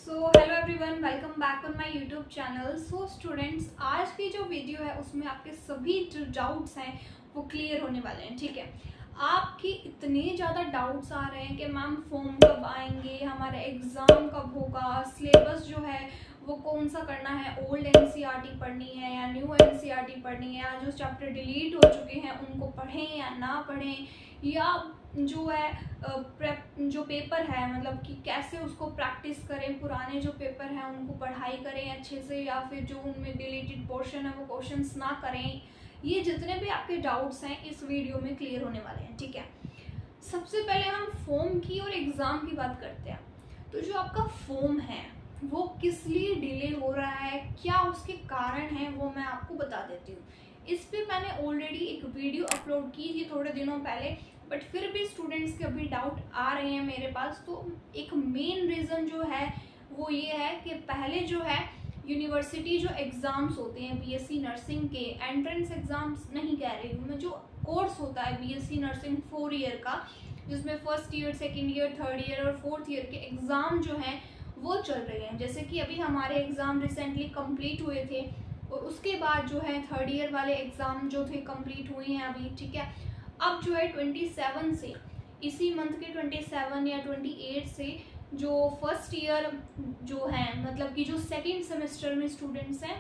Hello everyone, welcome back on my YouTube channel. So students, आज की जो video है उसमें आपके सभी जो डाउट्स हैं वो क्लियर होने वाले हैं। ठीक है, आपके इतने ज़्यादा डाउट्स आ रहे हैं कि मैम फॉर्म कब आएंगे, हमारा एग्ज़ाम कब होगा, सिलेबस जो है वो कौन सा करना है, ओल्ड एनसीईआरटी पढ़नी है या न्यू एनसीईआरटी पढ़नी है, या जो चैप्टर डिलीट हो चुके हैं उनको पढ़ें या ना पढ़ें, या जो है जो पेपर है मतलब कि कैसे उसको प्रैक्टिस करें, पुराने जो पेपर हैं उनको पढ़ाई करें अच्छे से, या फिर जो उनमें डिलीटेड पोर्शन है वो क्वेश्चंस ना करें। ये जितने भी आपके डाउट्स हैं इस वीडियो में क्लियर होने वाले हैं। ठीक है, सबसे पहले हम फॉर्म की और एग्ज़ाम की बात करते हैं। तो जो आपका फॉर्म है वो किस लिए डिले हो रहा है, क्या उसके कारण हैं, वो मैं आपको बता देती हूँ। इस पे मैंने ऑलरेडी एक वीडियो अपलोड की थी थोड़े दिनों पहले, बट फिर भी स्टूडेंट्स के अभी डाउट आ रहे हैं मेरे पास। तो एक मेन रीज़न जो है वो ये है कि पहले जो है यूनिवर्सिटी जो एग्ज़ाम्स होते हैं बीएससी नर्सिंग के, एंट्रेंस एग्ज़ाम्स नहीं कह रही हूँ मैं, जो कोर्स होता है बीएससी नर्सिंग 4 ईयर का, जिसमें first year, second year, third year और फोर्थ ईयर के एग्ज़ाम जो हैं वो चल रहे हैं। जैसे कि अभी हमारे एग्ज़ाम रिसेंटली कंप्लीट हुए थे और उसके बाद जो है थर्ड ईयर वाले एग्ज़ाम जो थे कंप्लीट हुए हैं अभी। ठीक है, अब जो है 27 से, इसी मंथ के 27 या 28 से जो फर्स्ट ईयर जो है मतलब कि जो सेकेंड सेमेस्टर में स्टूडेंट्स हैं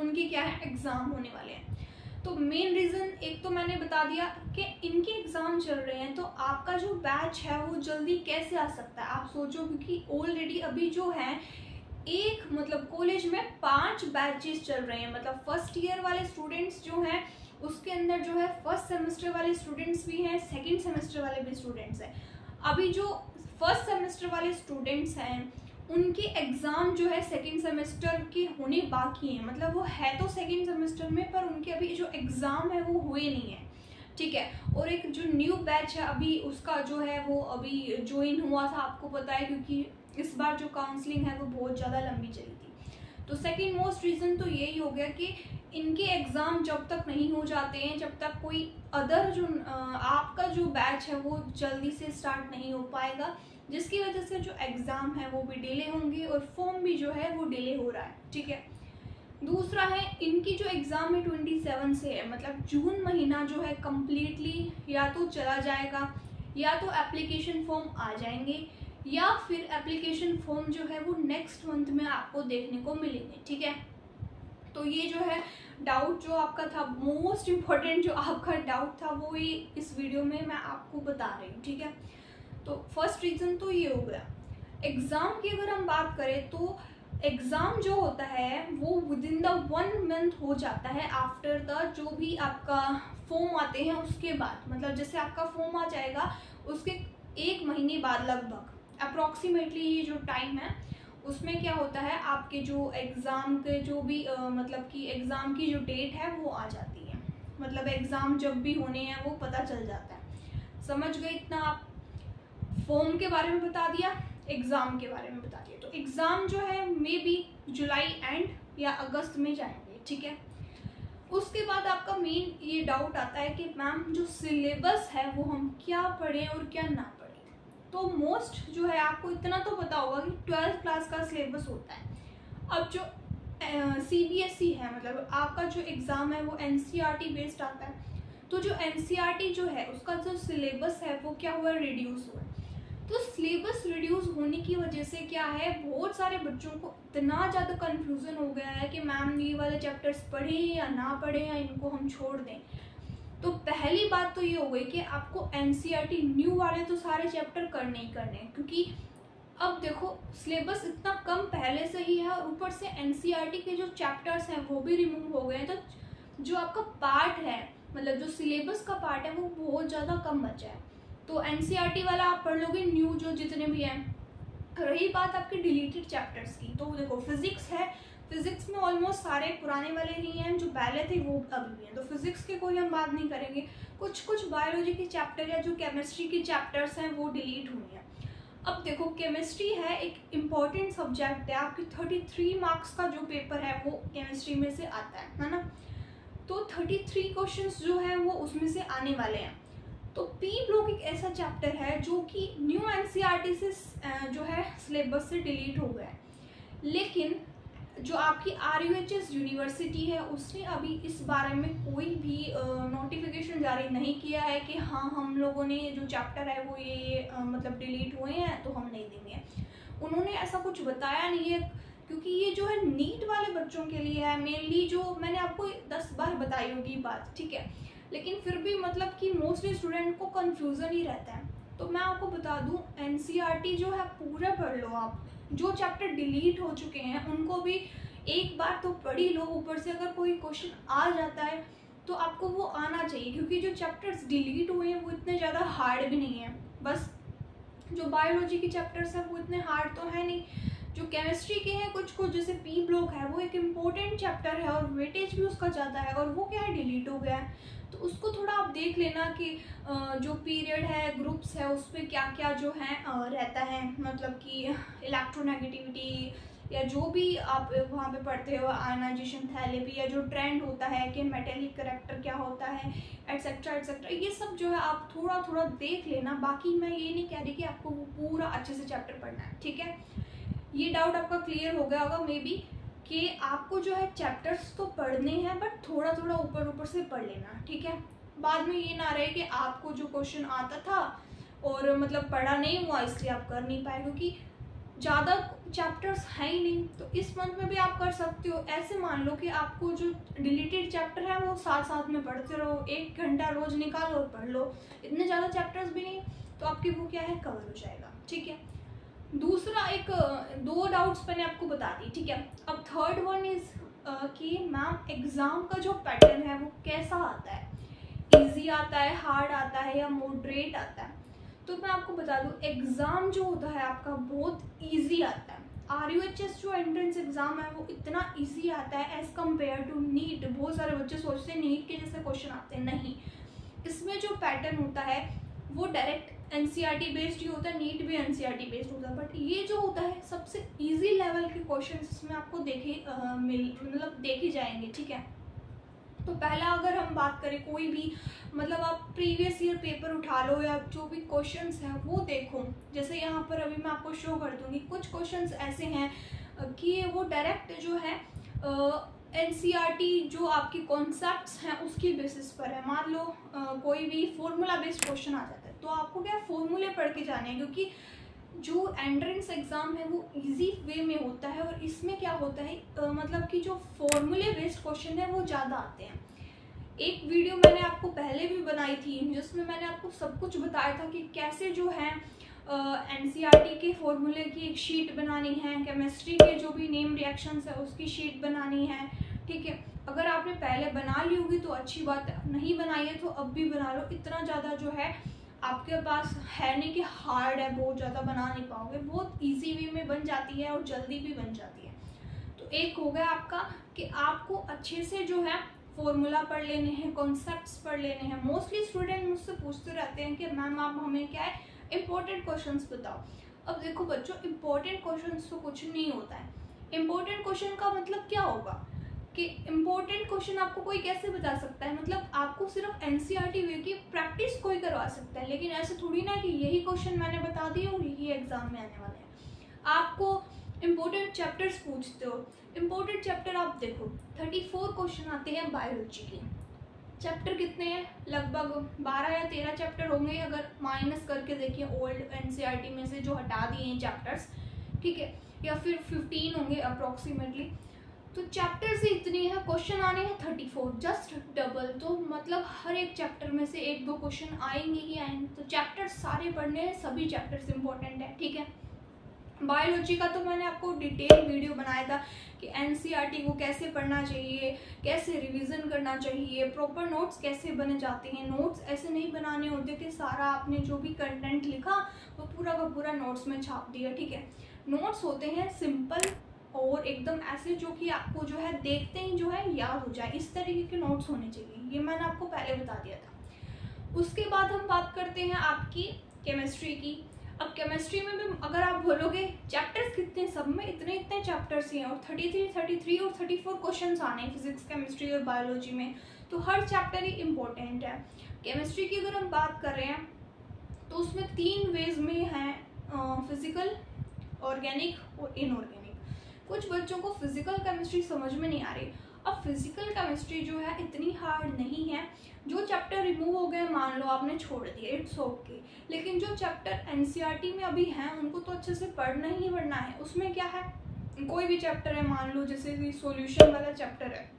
उनके क्या है एग्ज़ाम होने वाले हैं। तो मेन रीज़न एक तो मैंने बता दिया कि इनके एग्ज़ाम चल रहे हैं, तो आपका जो बैच है वो जल्दी कैसे आ सकता है आप सोचो, क्योंकि ऑलरेडी अभी जो है एक मतलब कॉलेज में 5 बैचेस चल रहे हैं। मतलब फर्स्ट ईयर वाले स्टूडेंट्स जो हैं उसके अंदर जो है फर्स्ट सेमेस्टर वाले स्टूडेंट्स भी हैं, सेकंड सेमेस्टर वाले भी स्टूडेंट्स हैं। अभी जो फर्स्ट सेमेस्टर वाले स्टूडेंट्स हैं उनके एग्ज़ाम जो है सेकंड सेमेस्टर के होने बाकी हैं। मतलब वो है तो सेकंड सेमेस्टर में, पर उनके अभी जो एग्ज़ाम है वो हुए नहीं है। ठीक है, और एक जो न्यू बैच है अभी उसका जो है वो अभी ज्वाइन हुआ था, आपको पता है, क्योंकि इस बार जो काउंसलिंग है वो बहुत ज़्यादा लंबी चली थी। तो सेकेंड मोस्ट रीज़न तो यही हो गया कि इनके एग्ज़ाम जब तक नहीं हो जाते हैं, जब तक कोई अदर जो आपका जो बैच है वो जल्दी से स्टार्ट नहीं हो पाएगा, जिसकी वजह से जो एग्ज़ाम है वो भी डिले होंगे और फॉर्म भी जो है वो डिले हो रहा है। ठीक है, दूसरा है इनकी जो एग्ज़ाम है 27 से है, मतलब जून महीना जो है कम्प्लीटली या तो चला जाएगा, या तो एप्लीकेशन फॉर्म आ जाएंगे, या फिर एप्लीकेशन फॉर्म जो है वो नेक्स्ट मंथ में आपको देखने को मिलेंगे। ठीक है, तो ये जो है डाउट जो आपका था, मोस्ट इम्पॉर्टेंट जो आपका डाउट था वो ही इस वीडियो में मैं आपको बता रही हूँ। ठीक है, तो फर्स्ट रीज़न तो ये हो गया। एग्ज़ाम की अगर हम बात करें तो एग्ज़ाम जो होता है वो विद इन द 1 मंथ हो जाता है आफ्टर द जो भी आपका फॉर्म आते हैं उसके बाद। मतलब जैसे आपका फॉर्म आ जाएगा उसके 1 महीने बाद लगभग अप्रॉक्सीमेटली ये जो टाइम है उसमें क्या होता है आपके जो एग्ज़ाम के जो भी मतलब कि एग्ज़ाम की जो डेट है वो आ जाती है। मतलब एग्ज़ाम जब भी होने हैं वो पता चल जाता है। समझ गए इतना आप? फॉर्म के बारे में बता दिया, एग्ज़ाम के बारे में बता दिया। तो एग्ज़ाम जो है मे बी जुलाई एंड या अगस्त में जाएंगे। ठीक है, उसके बाद आपका मेन ये डाउट आता है कि मैम जो सिलेबस है वो हम क्या पढ़ें और क्या ना पढ़ें। तो मोस्ट जो है आपको इतना तो पता होगा कि 12th क्लास का सिलेबस होता है। अब जो सीबीएसई है मतलब आपका जो एग्ज़ाम है वो एनसीईआरटी बेस्ड आता है। तो जो एनसीईआरटी जो है उसका जो सिलेबस है वो क्या हुआ, रिड्यूस हुआ। तो सिलेबस रिड्यूस होने की वजह से क्या है, बहुत सारे बच्चों को इतना ज़्यादा कन्फ्यूज़न हो गया है कि मैम ये वाले चैप्टर्स पढ़ें या ना पढ़ें या इनको हम छोड़ दें। तो पहली बात तो ये हो गई कि आपको एनसीईआरटी न्यू वाले तो सारे चैप्टर करने ही करने हैं, क्योंकि अब देखो सिलेबस इतना कम पहले से ही है और ऊपर से एनसीईआरटी के जो चैप्टर्स हैं वो भी रिमूव हो गए हैं। तो जो आपका पार्ट है मतलब जो सिलेबस का पार्ट है वो बहुत ज़्यादा कम बचा है। तो एनसीईआरटी वाला आप पढ़ लोगे न्यू जो जितने भी हैं। रही बात आपके डिलीटेड चैप्टर्स की, तो देखो फिजिक्स है, फिजिक्स में ऑलमोस्ट सारे पुराने वाले ही हैं, जो पहले थे वो अभी भी हैं। तो फिजिक्स की कोई हम बात नहीं करेंगे। कुछ बायोलॉजी के चैप्टर या जो केमिस्ट्री के चैप्टर्स हैं वो डिलीट हुए हैं। अब देखो केमिस्ट्री है एक इम्पॉर्टेंट सब्जेक्ट है, आपकी 33 मार्क्स का जो पेपर है वो केमिस्ट्री में से आता है ना। तो 33 क्वेश्चंस जो हैं वो उसमें से आने वाले हैं। तो पी ब्लॉक एक ऐसा चैप्टर है जो कि न्यू एनसीईआरटी से जो है सिलेबस से डिलीट हो गया है, लेकिन जो आपकी RUHS यूनिवर्सिटी है उसने अभी इस बारे में कोई भी नोटिफिकेशन जारी नहीं किया है कि हाँ हम लोगों ने जो चैप्टर है वो ये मतलब डिलीट हुए हैं तो हम नहीं देंगे। उन्होंने ऐसा कुछ बताया नहीं है, क्योंकि ये जो है नीट वाले बच्चों के लिए है मेनली, जो मैंने आपको 10 बार बताई होगी बात, ठीक है, लेकिन फिर भी मतलब कि मोस्टली स्टूडेंट को कन्फ्यूज़न ही रहता है। तो मैं आपको बता दूं NCERT जो है पूरा पढ़ लो आप, जो चैप्टर डिलीट हो चुके हैं उनको भी एक बार तो पढ़ ही लो, ऊपर से अगर कोई क्वेश्चन आ जाता है तो आपको वो आना चाहिए, क्योंकि जो चैप्टर्स डिलीट हुए हैं वो इतने ज़्यादा हार्ड भी नहीं है। बस जो बायोलॉजी के चैप्टर्स हैं वो इतने हार्ड तो है नहीं, जो केमिस्ट्री के हैं कुछ कुछ जैसे पी ब्लॉक है वो एक इम्पोर्टेंट चैप्टर है और वेटेज भी उसका ज़्यादा है, और वो क्या है डिलीट हो गया है। तो उसको थोड़ा आप देख लेना कि जो पीरियड है ग्रुप्स है उस पर क्या क्या जो है रहता है, मतलब कि इलेक्ट्रोनेगेटिविटी या जो भी आप वहाँ पे पढ़ते हो, आयनाइजेशन थेरेपी, या जो ट्रेंड होता है कि मेटेलिक करेक्टर क्या होता है, एटसेट्रा एटसेट्रा, ये सब जो है आप थोड़ा थोड़ा देख लेना। बाकी मैं ये नहीं कह रही कि आपको वो पूरा अच्छे से चैप्टर पढ़ना है, ठीक है। ये डाउट आपका क्लियर हो गया होगा मे बी, कि आपको जो है चैप्टर्स तो पढ़ने हैं बट थोड़ा थोड़ा ऊपर ऊपर से पढ़ लेना, ठीक है। बाद में ये ना रहे कि आपको जो क्वेश्चन आता था और मतलब पढ़ा नहीं हुआ इसलिए आप कर नहीं पाए, क्योंकि ज़्यादा चैप्टर्स हैं ही नहीं। तो इस मंथ में भी आप कर सकते हो, ऐसे मान लो कि आपको जो डिलीटेड चैप्टर है वो साथ साथ में पढ़ते रहो, 1 घंटा रोज निकालो और पढ़ लो, इतने ज़्यादा चैप्टर्स भी नहीं, तो आपकी वो क्या है कवर हो जाएगा, ठीक है। दूसरा एक 2 डाउट्स मैंने आपको बता दी, ठीक है। अब थर्ड वन इज कि मैम एग्ज़ाम का जो पैटर्न है वो कैसा आता है, इजी आता है, हार्ड आता है या मॉडरेट आता है। तो मैं आपको बता दूं एग्ज़ाम जो होता है आपका बहुत इजी आता है। RUHS जो एंट्रेंस एग्ज़ाम है वो इतना इजी आता है एज़ कम्पेयर टू नीट। बहुत सारे बच्चे सोचते हैं नीट के जैसे क्वेश्चन आते हैं, नहीं, इसमें जो पैटर्न होता है वो डायरेक्ट NCERT बेस्ड ही होता है, नीट भी NCERT बेस्ड होता है, बट ये जो होता है सबसे इजी लेवल के क्वेश्चन इसमें आपको मतलब देखे जाएंगे, ठीक है। तो पहला अगर हम बात करें कोई भी मतलब आप प्रीवियस ईयर पेपर उठा लो या जो भी क्वेश्चंस हैं वो देखो, जैसे यहाँ पर अभी मैं आपको शो कर दूँगी, कुछ क्वेश्चंस ऐसे हैं कि वो डायरेक्ट जो है NCERT जो आपकी कॉन्सेप्ट्स हैं उसकी बेसिस पर है। मान लो कोई भी फॉर्मूला बेस्ड क्वेश्चन आ जाता है तो आपको क्या फॉर्मूले पढ़ के जाने हैं, क्योंकि जो एंट्रेंस एग्ज़ाम है वो इजी वे में होता है और इसमें क्या होता है मतलब कि जो फॉर्मूले बेस्ड क्वेश्चन है वो ज़्यादा आते हैं। एक वीडियो मैंने आपको पहले भी बनाई थी जिसमें मैंने आपको सब कुछ बताया था कि कैसे जो है NCERT के फॉर्मूले की एक शीट बनानी है, केमिस्ट्री के जो भी नेम रिएक्शंस है उसकी शीट बनानी है, ठीक है। अगर आपने पहले बना ली होगी तो अच्छी बात है, नहीं बनाई है तो अब भी बना लो। इतना ज़्यादा जो है आपके पास है नहीं कि हार्ड है, बहुत ज़्यादा बना नहीं पाओगे, बहुत इजी वे में बन जाती है और जल्दी भी बन जाती है। तो एक हो गया आपका कि आपको अच्छे से जो है फॉर्मूला पढ़ लेने हैं, कॉन्सेप्ट्स पढ़ लेने हैं। मोस्टली स्टूडेंट मुझसे पूछते रहते हैं कि मैम आप हमें क्या है इम्पोर्टेंट क्वेश्चंस बताओ। अब देखो बच्चों, इम्पोर्टेंट क्वेश्चंस तो कुछ नहीं होता है। इम्पोर्टेंट क्वेश्चन का मतलब क्या होगा कि इम्पोर्टेंट क्वेश्चन आपको कोई कैसे बता सकता है, मतलब आपको सिर्फ NCERT वे की प्रैक्टिस कोई करवा सकता है, लेकिन ऐसे थोड़ी ना कि यही क्वेश्चन मैंने बता दिए और यही एग्जाम में आने वाले हैं। आपको इम्पोर्टेंट चैप्टर्स पूछते हो, इम्पोर्टेंट चैप्टर आप देखो 34 क्वेश्चन आते हैं बायोलॉजी के। चैप्टर कितने हैं, लगभग 12 या 13 चैप्टर होंगे अगर माइनस करके देखिए ओल्ड NCERT में से जो हटा दिए हैं चैप्टर्स, ठीक है, या फिर 15 होंगे अप्रोक्सीमेटली। तो चैप्टर्स ही इतनी है, क्वेश्चन आने हैं 34, जस्ट डबल। तो मतलब हर एक चैप्टर में से 1-2 क्वेश्चन आएंगे ही आएंगे। तो चैप्टर्स सारे पढ़ने हैं, सभी चैप्टर्स इंपॉर्टेंट है, ठीक है। बायोलॉजी का तो मैंने आपको डिटेल वीडियो बनाया था कि NCERT को कैसे पढ़ना चाहिए, कैसे रिवीजन करना चाहिए, प्रॉपर नोट्स कैसे बने जाते हैं। नोट्स ऐसे नहीं बनाने होते कि सारा आपने जो भी कंटेंट लिखा वो पूरा का पूरा नोट्स में छाप दिया, ठीक है। नोट्स होते हैं सिंपल और एकदम ऐसे जो कि आपको जो है देखते ही जो है याद हो जाए, इस तरीके के नोट्स होने चाहिए। ये मैंने आपको पहले बता दिया था। उसके बाद हम बात करते हैं आपकी केमिस्ट्री की। अब केमिस्ट्री में भी अगर आप बोलोगे चैप्टर्स कितने, सब में इतने इतने चैप्टर्स ही हैं और 33 और 34 क्वेश्चंस आने हैं फिजिक्स, केमिस्ट्री और बायोलॉजी में। तो हर चैप्टर ही इम्पोर्टेंट है। केमिस्ट्री की अगर हम बात कर रहे हैं तो उसमें 3 वेज में है, फिजिकल, ऑर्गेनिक और इनऑर्गेनिक। कुछ बच्चों को फिजिकल केमिस्ट्री समझ में नहीं आ रही। अब फिजिकल केमिस्ट्री जो है इतनी हार्ड नहीं है। जो चैप्टर रिमूव हो गए, मान लो आपने छोड़ दिया, इट्स ओके, लेकिन जो चैप्टर एनसीईआरटी में अभी हैं उनको तो अच्छे से पढ़ना ही पढ़ना है। उसमें क्या है, कोई भी चैप्टर है, मान लो जैसे कि सॉल्यूशन वाला चैप्टर है,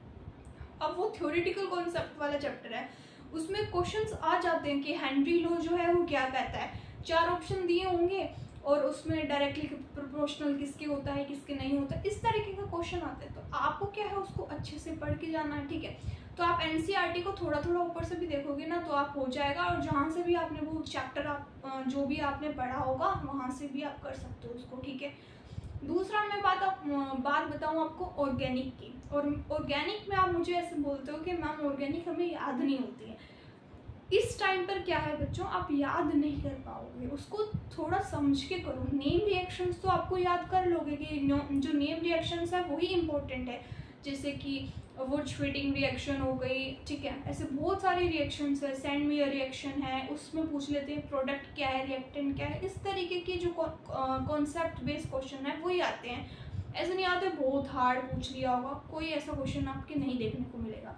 अब वो थ्योरेटिकल कॉन्सेप्ट वाला चैप्टर है, उसमें क्वेश्चंस आ जाते हैं कि हेनरी लॉ जो है वो क्या कहता है। 4 ऑप्शन दिए होंगे और उसमें डायरेक्टली प्रोपोर्शनल किसके होता है किसके नहीं होता, इस तरीके का क्वेश्चन आते हैं। तो आपको क्या है, उसको अच्छे से पढ़ के जाना है, ठीक है। तो आप एनसीईआरटी को थोड़ा थोड़ा ऊपर से भी देखोगे ना तो आप हो जाएगा, और जहाँ से भी आपने वो चैप्टर आप जो भी आपने पढ़ा होगा वहाँ से भी आप कर सकते हो उसको, ठीक है। दूसरा मैं बात बताऊँ आपको ऑर्गेनिक की। और ऑर्गेनिक में आप मुझे ऐसे बोलते हो कि मैम ऑर्गेनिक हमें याद नहीं होती है। इस टाइम पर क्या है बच्चों, आप याद नहीं कर पाओगे, उसको थोड़ा समझ के करो। नेम रिएक्शंस तो आपको याद कर लोगे कि जो नेम रिएक्शंस है वही इंपॉर्टेंट है, जैसे कि वुड-श्विटिंग रिएक्शन हो गई, ठीक है। ऐसे बहुत सारे रिएक्शंस है, सैंडमेयर रिएक्शन है, उसमें पूछ लेते हैं प्रोडक्ट क्या है, रिएक्टेंट क्या है। इस तरीके के जो कॉन्सेप्ट बेस्ड क्वेश्चन है वही आते हैं। ऐसे नहीं आते बहुत हार्ड पूछ लिया होगा, कोई ऐसा क्वेश्चन आपके नहीं देखने को मिलेगा।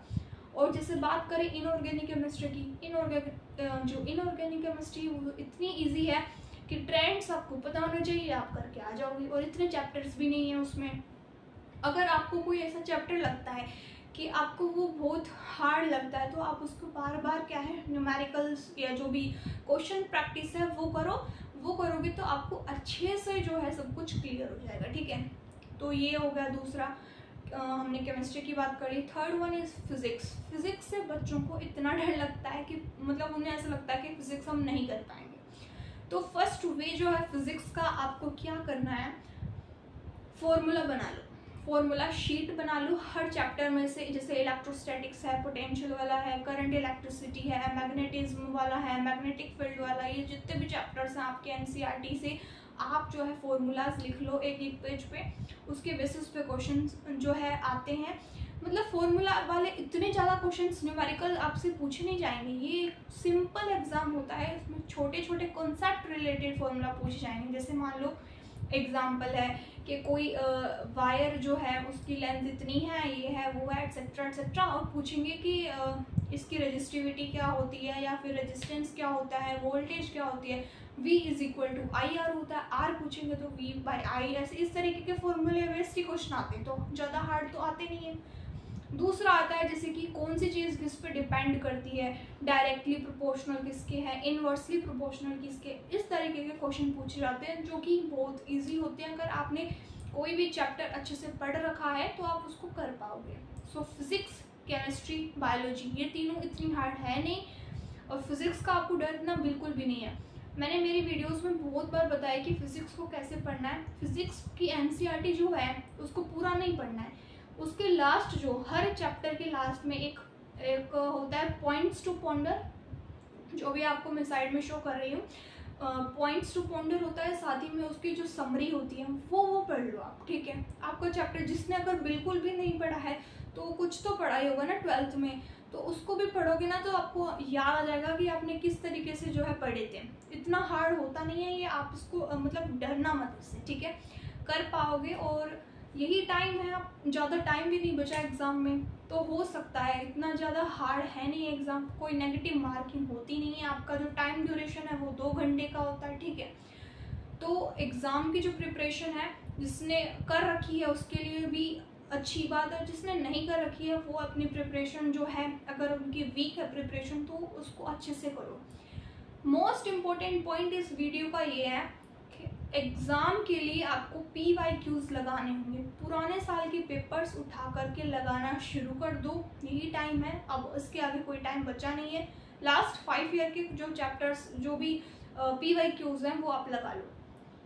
और जैसे बात करें इनऑर्गेनिक केमिस्ट्री की, इनऑर्गेनिक केमिस्ट्री वो इतनी इजी है कि ट्रेंड्स आपको पता होना चाहिए, आप करके आ जाओगे। और इतने चैप्टर्स भी नहीं है उसमें। अगर आपको कोई ऐसा चैप्टर लगता है कि आपको वो बहुत हार्ड लगता है तो आप उसको बार बार क्या है, न्यूमेरिकल्स या जो भी क्वेश्चन प्रैक्टिस है वो करो। वो करोगे तो आपको अच्छे से जो है सब कुछ क्लियर हो जाएगा, ठीक है। तो ये हो गया दूसरा, हमने केमिस्ट्री की बात करी। Third one is physics. Physics से बच्चों को इतना डर लगता है कि मतलब उन्हें ऐसा लगता है कि फिजिक्स हम नहीं कर पाएंगे। तो फर्स्ट वे जो है फिजिक्स का, आपको क्या करना है, फॉर्मूला बना लो, फॉर्मूला शीट बना लो हर चैप्टर में से। जैसे इलेक्ट्रोस्टैटिक्स है, पोटेंशियल वाला है, करंट इलेक्ट्रिसिटी है, मैग्नेटिज्म वाला है, मैग्नेटिक फील्ड वाला, ये जितने भी चैप्टर्स हैं आपके एनसीईआरटी से, आप जो है फॉर्मूलाज लिख लो एक पेज पे। उसके बेसिस पे क्वेश्चन जो है आते हैं। मतलब फॉर्मूला वाले इतने ज़्यादा क्वेश्चंस न्यूमेरिकल आपसे पूछे नहीं जाएंगे। ये सिंपल एग्जाम होता है, इसमें छोटे छोटे कॉन्सेप्ट रिलेटेड फॉर्मूला पूछे जाएंगे। जैसे मान लो एग्जाम्पल है कि कोई वायर जो है उसकी लेंथ इतनी है, ये है, वो है, एक्सेट्रा एक्सेट्रा, और पूछेंगे कि इसकी रेजिस्टिविटी क्या होती है, या फिर रेजिस्टेंस क्या होता है, वोल्टेज क्या होती है, V is equal to I R होता है, R पूछेंगे तो V बाई आई, ऐसे इस तरीके के फॉर्मूले बेस्ड ही क्वेश्चन आते हैं। तो ज़्यादा हार्ड तो आते नहीं है। दूसरा आता है जैसे कि कौन सी चीज़ किस पे डिपेंड करती है, डायरेक्टली प्रोपोर्शनल किसके है, इनवर्सली प्रोपोर्शनल किसके, इस तरीके के क्वेश्चन पूछे जाते हैं जो कि बहुत ईजी होते हैं। अगर आपने कोई भी चैप्टर अच्छे से पढ़ रखा है तो आप उसको कर पाओगे। सो फिजिक्स, केमिस्ट्री, बायोलॉजी, ये तीनों इतनी हार्ड है नहीं, और फिजिक्स का आपको डर इतना बिल्कुल भी नहीं है। मैंने मेरी वीडियोस में बहुत बार बताया कि फिजिक्स को कैसे पढ़ना है। फिजिक्स की एनसीईआरटी जो है उसको पूरा नहीं पढ़ना है, उसके लास्ट जो हर चैप्टर के लास्ट में एक होता है पॉइंट्स टू पॉन्डर, जो भी आपको मैं साइड में शो कर रही हूँ, पॉइंट्स टू पॉन्डर होता है, साथ ही में उसकी जो समरी होती है वो पढ़ लो आप, ठीक है। आपका चैप्टर जिसने अगर बिल्कुल भी नहीं पढ़ा है तो कुछ तो पढ़ा ही होगा ना 12th में, तो उसको भी पढ़ोगे ना तो आपको याद आ जाएगा कि आपने किस तरीके से जो है पढ़े थे। इतना हार्ड होता नहीं है ये, आप इसको मतलब डरना मत इससे, ठीक है, कर पाओगे। और यही टाइम है, आप ज़्यादा टाइम भी नहीं बचा एग्ज़ाम में, तो हो सकता है, इतना ज़्यादा हार्ड है नहीं एग्ज़ाम, कोई नेगेटिव मार्किंग होती नहीं है। आपका जो टाइम ड्यूरेशन है वो 2 घंटे का होता है, ठीक है। तो एग्ज़ाम की जो प्रिपरेशन है जिसने कर रखी है उसके लिए भी अच्छी बात है, जिसने नहीं कर रखी है वो अपनी प्रिपरेशन जो है, अगर उनकी वीक है प्रिपरेशन तो उसको अच्छे से करो। मोस्ट इम्पॉर्टेंट पॉइंट इस वीडियो का ये है कि एग्ज़ाम के लिए आपको PYQs लगाने होंगे। पुराने साल के पेपर्स उठा करके लगाना शुरू कर दो, यही टाइम है, अब इसके आगे कोई टाइम बचा नहीं है। लास्ट 5 ईयर के जो चैप्टर्स जो भी PYQs हैं वो आप लगा लो,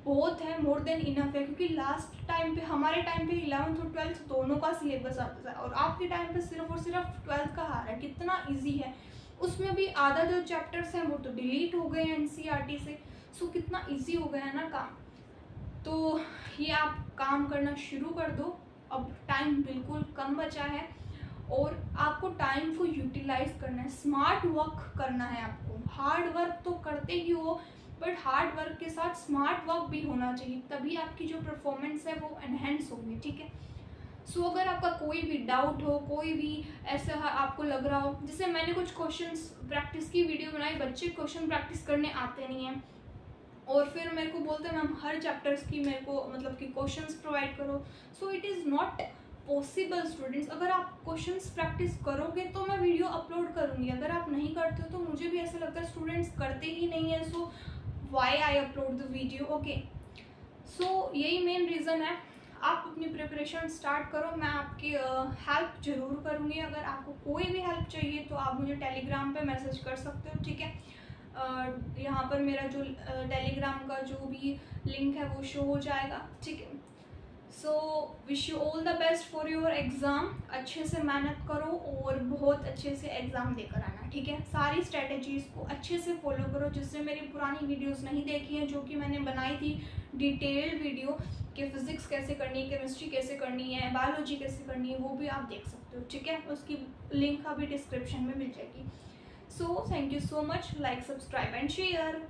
बहुत है, मोर देन इनफ है। क्योंकि लास्ट टाइम पे, हमारे टाइम पे 11th और 12th दोनों का सिलेबस आता था, और आपके टाइम पे सिर्फ और सिर्फ 12th का आ रहा है। कितना इजी है, उसमें भी आधा जो चैप्टर्स हैं वो तो डिलीट हो गए हैं एनसीईआरटी से। सो कितना इजी हो गया है ना काम। तो ये आप काम करना शुरू कर दो, अब टाइम बिल्कुल कम बचा है। और आपको टाइम को यूटिलाइज करना है, स्मार्ट वर्क करना है आपको। हार्ड वर्क तो करते ही हो, बट हार्ड वर्क के साथ स्मार्ट वर्क भी होना चाहिए, तभी आपकी जो परफॉर्मेंस है वो एनहेंस होगी, ठीक है। सो अगर आपका कोई भी डाउट हो, कोई भी ऐसा आपको लग रहा हो, जैसे मैंने कुछ क्वेश्चंस प्रैक्टिस की वीडियो बनाई, बच्चे क्वेश्चन प्रैक्टिस करने आते नहीं हैं और फिर मेरे को बोलते हैं मैम हर चैप्टर्स की मेरे को मतलब कि क्वेश्चंस प्रोवाइड करो। So it is not possible students. अगर आप क्वेश्चंस प्रैक्टिस करोगे तो मैं वीडियो अपलोड करूँगी, अगर आप नहीं करते हो तो मुझे भी ऐसा लगता है स्टूडेंट्स करते ही नहीं है, so why I upload the video, okay. So यही मेन रीज़न है। आप अपनी प्रिपरेशन स्टार्ट करो, मैं आपकी हेल्प ज़रूर करूँगी। अगर आपको कोई भी हेल्प चाहिए तो आप मुझे टेलीग्राम पे मैसेज कर सकते हो, ठीक है। यहाँ पर मेरा जो टेलीग्राम का जो भी लिंक है वो शो हो जाएगा, ठीक है। So wish you all the best for your exam. अच्छे से मेहनत करो और बहुत अच्छे से एग्ज़ाम देकर आना, ठीक है। सारी स्ट्रेटजीज़ को अच्छे से फॉलो करो। जिसने मेरी पुरानी वीडियोस नहीं देखी हैं, जो कि मैंने बनाई थी डिटेल्ड वीडियो कि फिज़िक्स कैसे करनी है, केमिस्ट्री कैसे करनी है, बायोलॉजी कैसे करनी है, वो भी आप देख सकते हो, ठीक है। उसकी लिंक अभी डिस्क्रिप्शन में मिल जाएगी। So thank you so much, like, subscribe and share.